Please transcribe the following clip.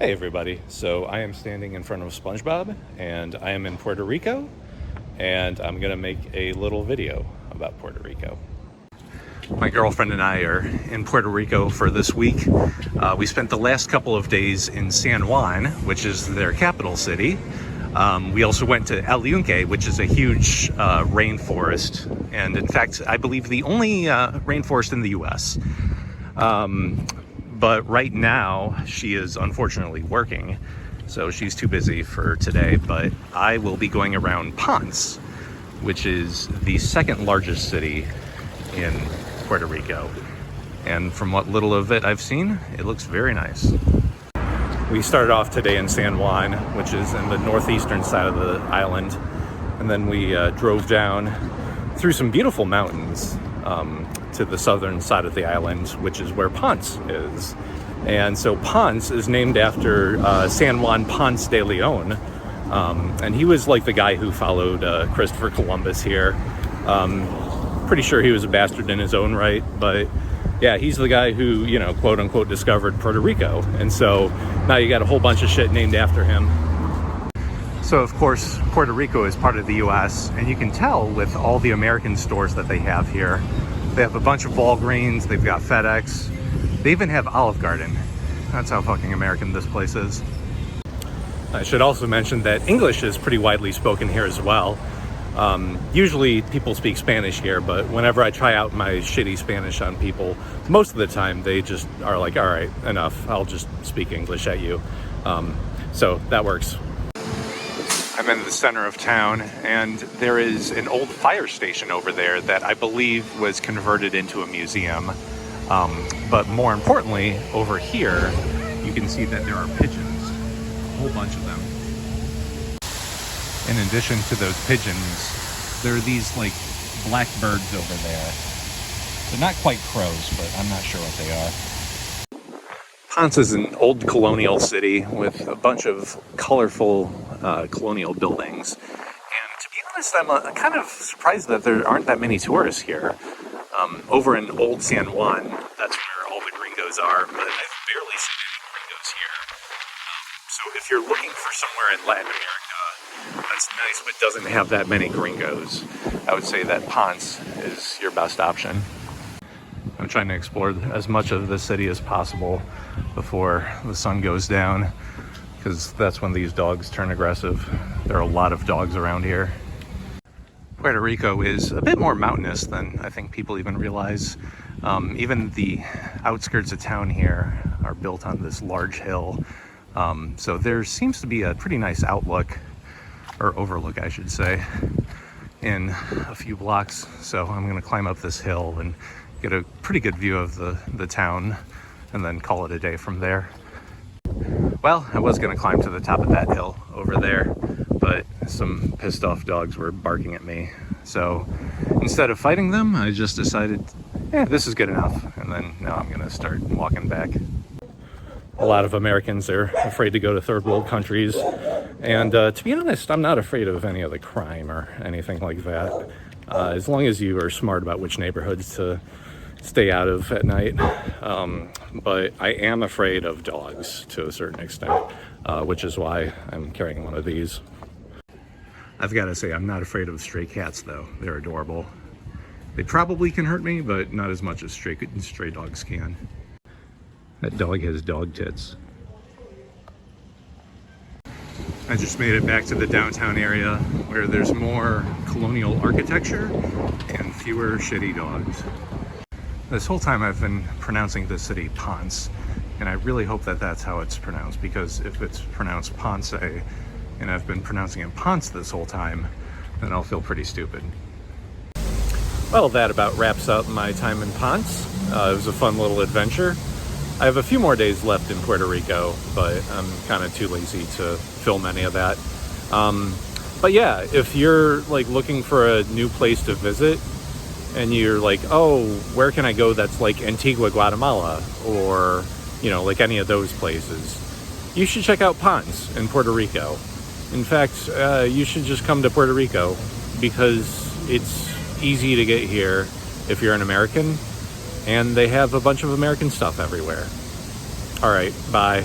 Hey everybody, so I am standing in front of SpongeBob and I am in Puerto Rico and I'm gonna make a little video about Puerto Rico. My girlfriend and I are in Puerto Rico for this week. We spent the last couple of days in San Juan, which is their capital city. We also went to El Yunque, which is a huge rainforest, and in fact I believe the only rainforest in the US. But right now she is unfortunately working, so she's too busy for today. But I will be going around Ponce, which is the second largest city in Puerto Rico. And from what little of it I've seen, it looks very nice. We started off today in San Juan, which is in the northeastern side of the island. And then we drove down through some beautiful mountains to the southern side of the island, which is where Ponce is. And so Ponce is named after San Juan Ponce de Leon. And he was like the guy who followed Christopher Columbus here. Pretty sure he was a bastard in his own right, but yeah, he's the guy who, you know, quote unquote discovered Puerto Rico. And so now you got a whole bunch of shit named after him. So of course, Puerto Rico is part of the US, and you can tell with all the American stores that they have here. They have a bunch of Walgreens, they've got FedEx, they even have Olive Garden. That's how fucking American this place is. I should also mention that English is pretty widely spoken here as well. Usually people speak Spanish here, but whenever I try out my shitty Spanish on people, most of the time they just are like, all right, enough, I'll just speak English at you. So that works. I'm in the center of town, and there is an old fire station over there that I believe was converted into a museum. But more importantly, over here, you can see that there are pigeons, a whole bunch of them. In addition to those pigeons, there are these like black birds over there. They're not quite crows, but I'm not sure what they are. Ponce is an old colonial city with a bunch of colorful colonial buildings. And to be honest, I'm kind of surprised that there aren't that many tourists here. Over in Old San Juan, that's where all the gringos are, but I've barely seen any gringos here. So if you're looking for somewhere in Latin America that's nice but doesn't have that many gringos, I would say that Ponce is your best option. I'm trying to explore as much of the city as possible before the sun goes down, because that's when these dogs turn aggressive. There are a lot of dogs around here. Puerto Rico is a bit more mountainous than I think people even realize. Even the outskirts of town here are built on this large hill. So there seems to be a pretty nice outlook, or overlook I should say, in a few blocks. So I'm gonna climb up this hill and get a pretty good view of the town and then call it a day from there. Well, I was gonna climb to the top of that hill over there, but some pissed off dogs were barking at me. So instead of fighting them, I just decided, yeah, this is good enough. And then now I'm gonna start walking back. A lot of Americans are afraid to go to third world countries. And to be honest, I'm not afraid of any of the crime or anything like that. As long as you are smart about which neighborhoods to stay out of at night. But I am afraid of dogs to a certain extent, which is why I'm carrying one of these. I've got to say, I'm not afraid of stray cats though. They're adorable. They probably can hurt me, but not as much as stray dogs can. That dog has dog tits. I just made it back to the downtown area where there's more colonial architecture and fewer shitty dogs. This whole time I've been pronouncing this city Ponce, and I really hope that that's how it's pronounced, because if it's pronounced Ponce and I've been pronouncing it Ponce this whole time, then I'll feel pretty stupid. Well, that about wraps up my time in Ponce. It was a fun little adventure. I have a few more days left in Puerto Rico, but I'm kind of too lazy to film any of that. But yeah, if you're like looking for a new place to visit and you're like, oh, where can I go that's like Antigua, Guatemala, or, you know, like any of those places, you should check out Ponce in Puerto Rico. In fact, you should just come to Puerto Rico because it's easy to get here if you're an American, and they have a bunch of American stuff everywhere. All right, bye.